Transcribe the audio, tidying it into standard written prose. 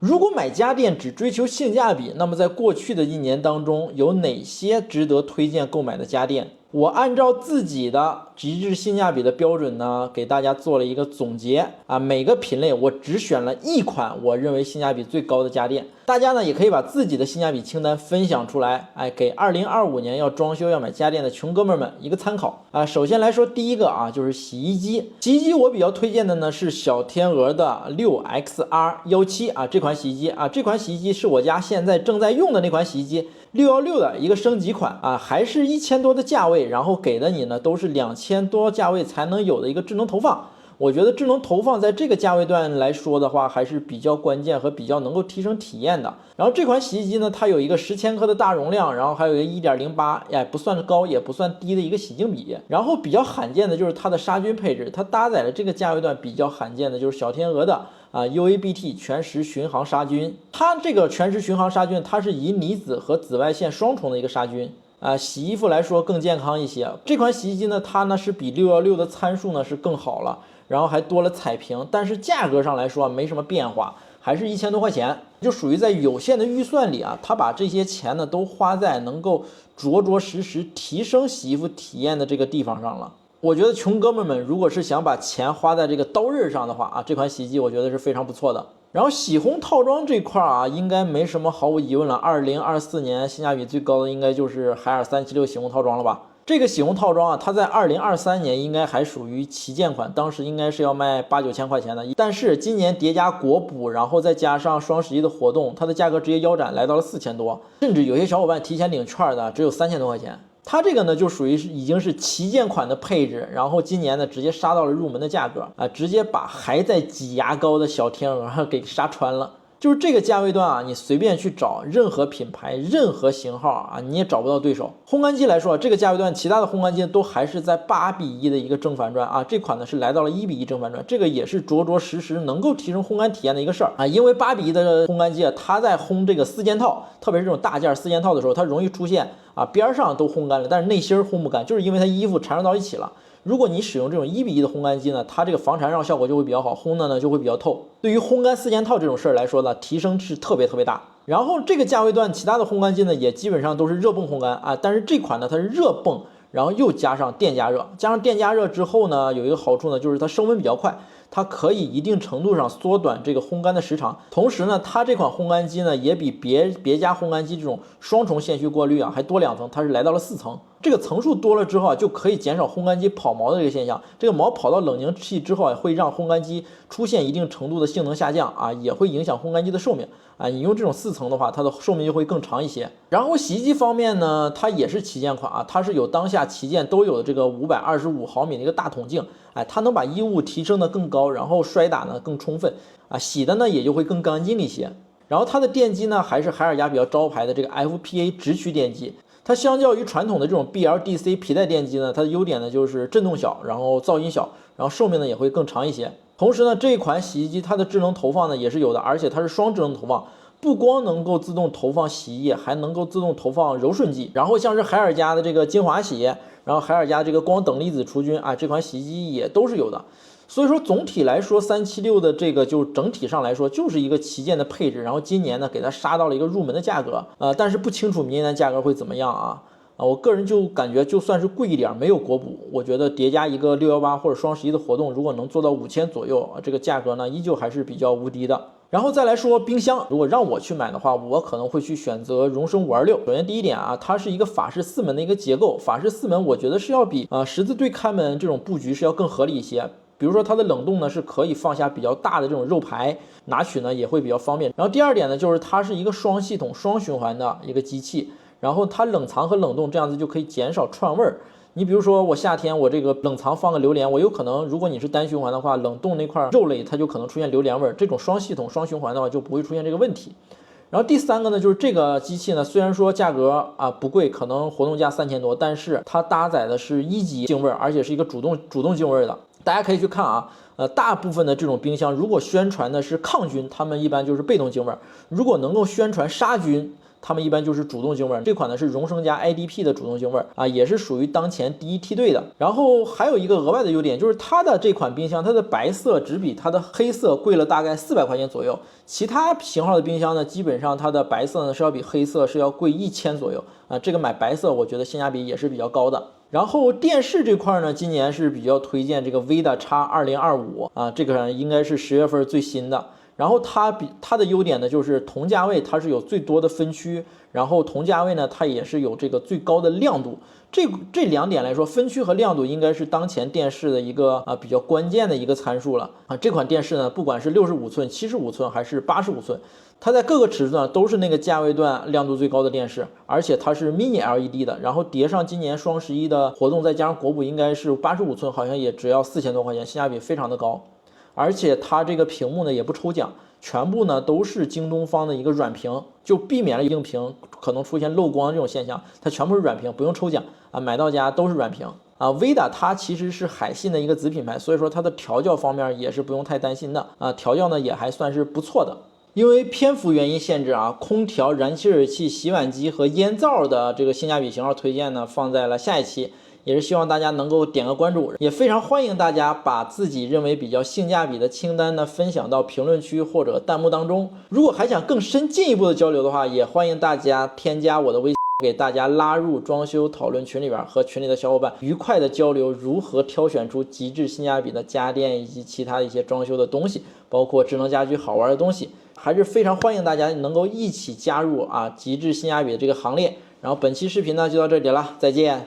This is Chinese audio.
如果买家电只追求性价比，那么在过去的一年当中，有哪些值得推荐购买的家电？我按照自己的极致性价比的标准呢，给大家做了一个总结啊。每个品类我只选了一款我认为性价比最高的家电，大家呢也可以把自己的性价比清单分享出来，给2025年要装修要买家电的穷哥们们一个参考啊。首先来说第一个啊，就是洗衣机。洗衣机我比较推荐的呢是小天鹅的 6XR17啊，这款洗衣机啊，这款洗衣机是我家现在正在用的那款洗衣机。616的一个升级款啊，还是1000多的价位，然后给的你呢都是2000多价位才能有的一个智能投放。我觉得智能投放在这个价位段来说的话，还是比较关键和比较能够提升体验的。然后这款洗衣机呢，它有一个10千克的大容量，然后还有一个1.08，不算高也不算低的一个洗净比。然后比较罕见的就是它的杀菌配置，它搭载了这个价位段比较罕见的就是小天鹅的UABT 全时巡航杀菌。它这个全时巡航杀菌，它是以离子和紫外线双重的一个杀菌。洗衣服来说更健康一些。这款洗衣机呢，它呢是比616的参数呢是更好了，然后还多了彩屏，但是价格上来说没什么变化，还是1000多块钱，就属于在有限的预算里啊，他把这些钱呢都花在能够着着实实提升洗衣服体验的这个地方上了。我觉得穷哥们们如果是想把钱花在这个刀刃上的话啊，这款洗衣机我觉得是非常不错的。然后洗烘套装这块啊，应该没什么毫无疑问了。2024年性价比最高的应该就是海尔376洗烘套装了吧？这个洗烘套装啊，它在2023年应该还属于旗舰款，当时应该是要卖8、9千块钱的。但是今年叠加国补，然后再加上双11的活动，它的价格直接腰斩来到了4000多，甚至有些小伙伴提前领券的只有3000多块钱。它这个呢就属于已经是旗舰款的配置，然后今年呢直接杀到了入门的价格啊，直接把还在挤牙膏的小天鹅给杀穿了。就是这个价位段啊，你随便去找任何品牌、任何型号啊，你也找不到对手。烘干机来说，这个价位段其他的烘干机都还是在8:1的一个正反转啊，这款呢是来到了1:1正反转，这个也是着着实实能够提升烘干体验的一个事儿啊。因为8:1的烘干机啊，它在烘这个4件套，特别是这种大件4件套的时候，它容易出现边上都烘干了，但是内芯烘不干，就是因为它衣服缠绕到一起了。如果你使用这种1:1的烘干机呢，它这个防缠绕效果就会比较好，烘的呢就会比较透。对于烘干4件套这种事儿来说呢，提升是特别大。然后这个价位段其他的烘干机呢，也基本上都是热泵烘干啊，但是这款呢它是热泵，然后又加上电加热，加上电加热之后呢，有一个好处呢，就是它升温比较快。它可以一定程度上缩短这个烘干的时长，同时呢，它这款烘干机呢也比别家烘干机这种双重线序过滤还多2层，它是来到了4层。这个层数多了之后啊，就可以减少烘干机跑毛的这个现象。这个毛跑到冷凝器之后啊，会让烘干机出现一定程度的性能下降啊，也会影响烘干机的寿命啊。你用这种4层的话，它的寿命就会更长一些。然后洗衣机方面呢，它也是旗舰款啊，它是有当下旗舰都有的这个525毫米的一个大筒径，它能把衣物提升的更高，然后摔打呢更充分啊，洗的呢也就会更干净一些。然后它的电机呢，还是海尔家比较招牌的这个 FPA 直驱电机。它相较于传统的这种 BLDC 皮带电机呢，它的优点呢就是震动小，然后噪音小，然后寿命呢也会更长一些。同时呢，这一款洗衣机它的智能投放呢也是有的，而且它是双智能投放，不光能够自动投放洗衣液，还能够自动投放柔顺剂。然后像是海尔家的这个精华洗，然后海尔家这个光等离子除菌啊，这款洗衣机也都是有的。所以说总体来说，376的这个就整体上来说就是一个旗舰的配置，然后今年呢给它杀到了一个入门的价格，但是不清楚明年价格会怎么样啊。我个人就感觉就算是贵一点，没有国补，我觉得叠加一个618或者双11的活动，如果能做到5000左右，这个价格呢依旧还是比较无敌的。然后再来说冰箱，如果让我去买的话，我可能会去选择荣升526。首先第一点啊，它是一个法式4门的一个结构，法式4门我觉得是要比十字对开门这种布局是要更合理一些。比如说它的冷冻呢是可以放下比较大的这种肉排，拿取呢也会比较方便。然后第二点呢，就是它是一个双系统双循环的一个机器，然后它冷藏和冷冻这样子就可以减少串味儿。你比如说我夏天我这个冷藏放个榴莲，我有可能如果你是单循环的话，冷冻那块肉类它就可能出现榴莲味儿，这种双系统双循环的话就不会出现这个问题。然后第三个呢，就是这个机器呢，虽然说价格不贵，可能活动价3000多，但是它搭载的是1级净味，而且是一个主动净味的。大家可以去看啊，大部分的这种冰箱，如果宣传的是抗菌，他们一般就是被动京味儿；如果能够宣传杀菌，他们一般就是主动京味儿。这款呢是荣升家 IDP 的主动京味儿啊，也是属于当前第一梯队的。然后还有一个额外的优点，就是它的这款冰箱，它的白色只比它的黑色贵了大概400块钱左右。其他型号的冰箱呢，基本上它的白色呢是要比黑色是要贵1000左右啊。这个买白色，我觉得性价比也是比较高的。然后电视这块呢，今年是比较推荐这个 VIDA X2025啊，这个应该是10月份最新的。然后它的优点呢，就是同价位它是有最多的分区，然后同价位呢，它也是有这个最高的亮度。这两点来说，分区和亮度应该是当前电视的一个比较关键的一个参数了啊。这款电视呢，不管是65寸、75寸还是85寸，它在各个尺寸都是那个价位段亮度最高的电视，而且它是 mini LED 的，然后叠上今年双11的活动，再加上国补应该是85寸，好像也只要4000多块钱，性价比非常的高。而且它这个屏幕呢也不抽奖，全部呢都是京东方的一个软屏，就避免了硬屏可能出现漏光这种现象，它全部是软屏，不用抽奖啊，买到家都是软屏啊。VIDA 它其实是海信的一个子品牌，所以说它的调教方面也是不用太担心的啊，调教呢也还算是不错的。因为篇幅原因限制啊，空调、燃气热水器、洗碗机和烟灶的这个性价比型号推荐呢放在了下一期。也是希望大家能够点个关注，也非常欢迎大家把自己认为比较性价比的清单呢分享到评论区或者弹幕当中。如果还想更深进一步的交流的话，也欢迎大家添加我的微信，给大家拉入装修讨论群里边，和群里的小伙伴愉快的交流如何挑选出极致性价比的家电以及其他的一些装修的东西，包括智能家居好玩的东西，还是非常欢迎大家能够一起加入极致性价比的这个行列。然后本期视频呢就到这里了，再见。